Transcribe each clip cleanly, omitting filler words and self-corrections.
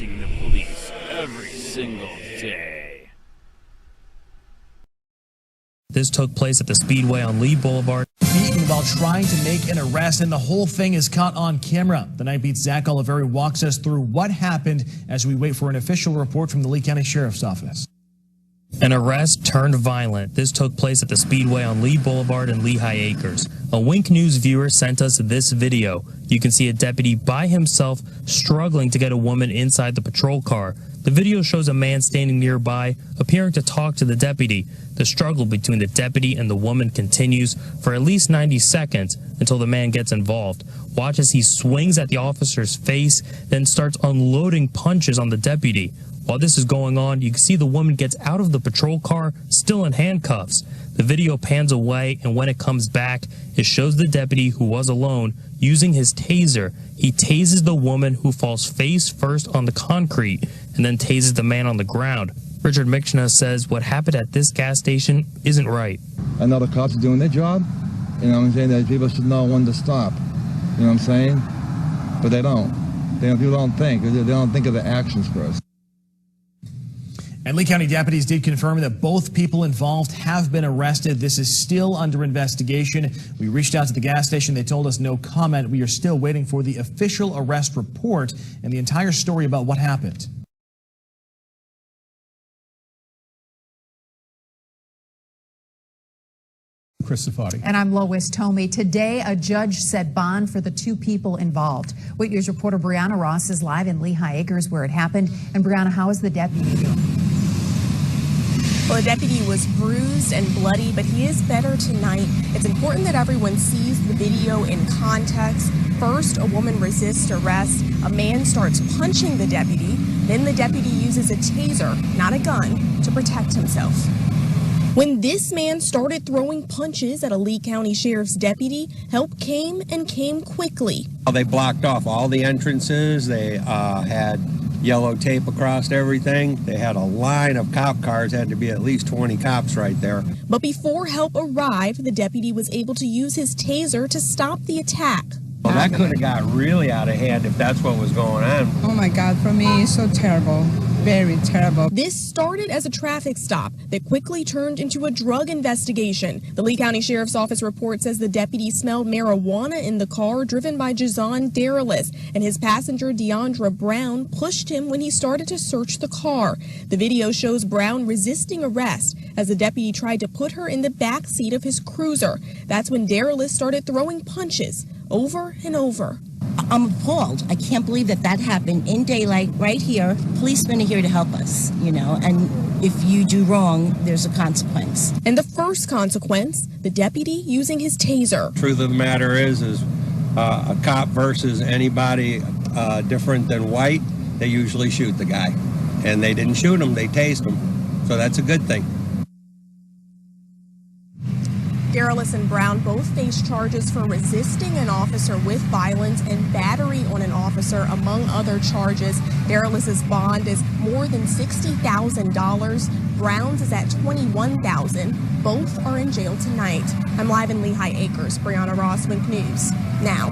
harassing the police every single day. This took place at the Speedway on Lee Boulevard. Beaten while trying to make an arrest, and the whole thing is caught on camera. The Night Beat's Zach Oliveri walks us through what happened as we wait for an official report from the Lee County Sheriff's Office. An arrest turned violent. This took place at the Speedway on Lee Boulevard and Lehigh Acres. A Wink News viewer sent us this video. You can see a deputy by himself struggling to get a woman inside the patrol car. The video shows a man standing nearby, appearing to talk to the deputy. The struggle between the deputy and the woman continues for at least 90 seconds until the man gets involved. Watch as he swings at the officer's face, then starts unloading punches on the deputy. While this is going on, you can see the woman gets out of the patrol car, still in handcuffs. The video pans away, and when it comes back, it shows the deputy, who was alone, using his taser. He tases the woman, who falls face first on the concrete, and then tases the man on the ground. Richard Michna says what happened at this gas station isn't right. I know the cops are doing their job. You know what I'm saying? That people should know when to stop. You know what I'm saying? But they don't. People don't think. They don't think of the actions first. And Lee County deputies did confirm that both people involved have been arrested. This is still under investigation. We reached out to the gas station. They told us no comment. We are still waiting for the official arrest report and the entire story about what happened. Christy. And I'm Lois Tomei. Today, a judge set bond for the two people involved. Witness reporter Brianna Ross is live in Lehigh Acres where it happened. And Brianna, how is the deputy doing? Well, the deputy was bruised and bloody, but he is better tonight. It's important that everyone sees the video in context. First, a woman resists arrest. A man starts punching the deputy. Then the deputy uses a taser, not a gun, to protect himself. When this man started throwing punches at a Lee County Sheriff's deputy, help came and came quickly. They blocked off all the entrances. They had yellow tape across everything. They had a line of cop cars, had to be at least 20 cops right there. But before help arrived, the deputy was able to use his taser to stop the attack. Well, that could have got really out of hand if that's what was going on. Oh my God, for me, it's so terrible. Very terrible. This started as a traffic stop that quickly turned into a drug investigation. The Lee County Sheriff's Office report says the deputy smelled marijuana in the car driven by Jason Deralis, and his passenger Deandra Brown pushed him when he started to search the car. The video shows Brown resisting arrest as the deputy tried to put her in the back seat of his cruiser. That's when Deralis started throwing punches over and over. I'm appalled. I can't believe that that happened in daylight right here. Policemen are here to help us, you know, and if you do wrong, there's a consequence. And the first consequence, the deputy using his taser. Truth of the matter is a cop versus anybody different than white, they usually shoot the guy. And they didn't shoot him, they tased him. So that's a good thing. Deralis and Brown both face charges for resisting an officer with violence and battery on an officer, among other charges. Deralis's bond is more than $60,000. Brown's is at $21,000. Both are in jail tonight. I'm live in Lehigh Acres. Brianna Ross, Wink News. Now.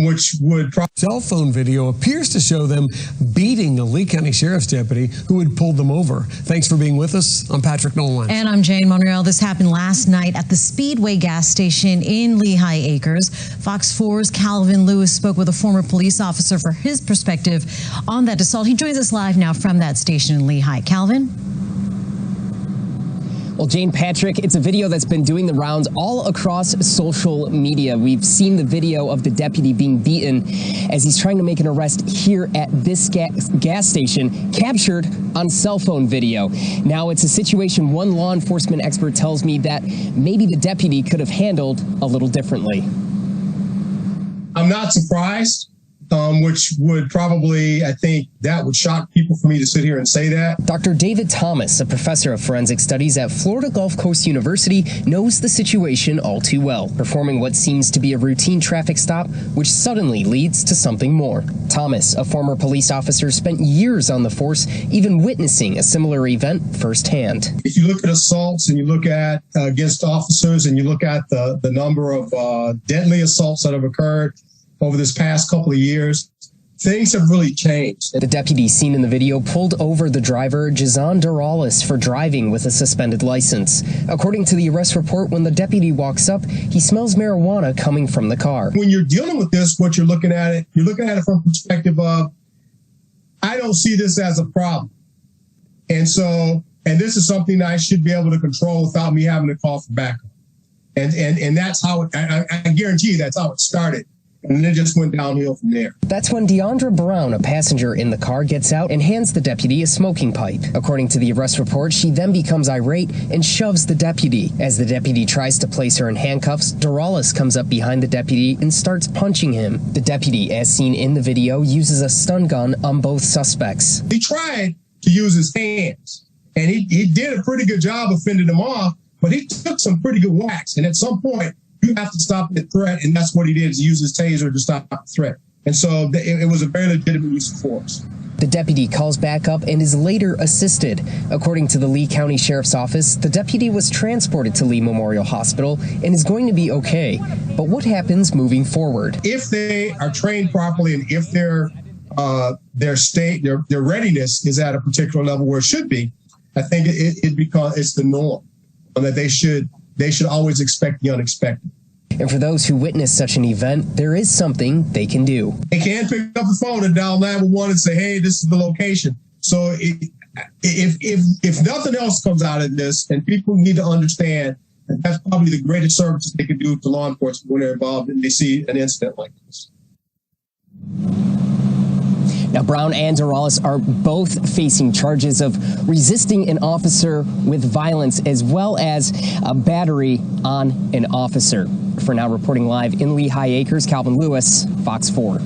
Which would cell phone video appears to show them beating the Lee County Sheriff's deputy who had pulled them over. Thanks for being with us. I'm Patrick Nolan. And I'm Jane Monreal. This happened last night at the Speedway gas station in Lehigh Acres. Fox 4's Calvin Lewis spoke with a former police officer for his perspective on that assault. He joins us live now from that station in Lehigh. Calvin? Well, Jane, Patrick, it's a video that's been doing the rounds all across social media. We've seen the video of the deputy being beaten as he's trying to make an arrest here at this gas station, captured on cell phone video. Now, it's a situation one law enforcement expert tells me that maybe the deputy could have handled a little differently. I'm not surprised. Which would probably, I think, that would shock people for me to sit here and say that. Dr. David Thomas, a professor of forensic studies at Florida Gulf Coast University, knows the situation all too well, performing what seems to be a routine traffic stop, which suddenly leads to something more. Thomas, a former police officer, spent years on the force, even witnessing a similar event firsthand. If you look at assaults and you look at against officers and you look at the number of deadly assaults that have occurred over this past couple of years, things have really changed. The deputy seen in the video pulled over the driver, Jason Duralis, for driving with a suspended license. According to the arrest report, when the deputy walks up, he smells marijuana coming from the car. When you're dealing with this, what you're looking at it from the perspective of, I don't see this as a problem. And this is something that I should be able to control without me having to call for backup. And that's how I guarantee you that's how it started. And it just went downhill from there. That's when Deandra Brown, a passenger in the car, gets out and hands the deputy a smoking pipe. According to the arrest report, she then becomes irate and shoves the deputy. As the deputy tries to place her in handcuffs, Duralis comes up behind the deputy and starts punching him. The deputy, as seen in the video, uses a stun gun on both suspects. He tried to use his hands, and he did a pretty good job of fending them off, but he took some pretty good whacks. And at some point, you have to stop the threat, and that's what he did, is use his taser to stop the threat. And so it was a very legitimate use of force. The deputy calls back up and is later assisted. According to the Lee County Sheriff's Office, the deputy was transported to Lee Memorial Hospital and is going to be okay. But what happens moving forward? If they are trained properly, and if their readiness is at a particular level where it should be, I think it's the norm, that they should always expect the unexpected. And for those who witness such an event, there is something they can do. They can pick up the phone and dial 911 and say, hey, this is the location. So if nothing else comes out of this, and people need to understand that that's probably the greatest service they can do to law enforcement when they're involved and they see an incident like this. Now, Brown and Duralis are both facing charges of resisting an officer with violence, as well as a battery on an officer. For now, reporting live in Lehigh Acres, Calvin Lewis, Fox 4.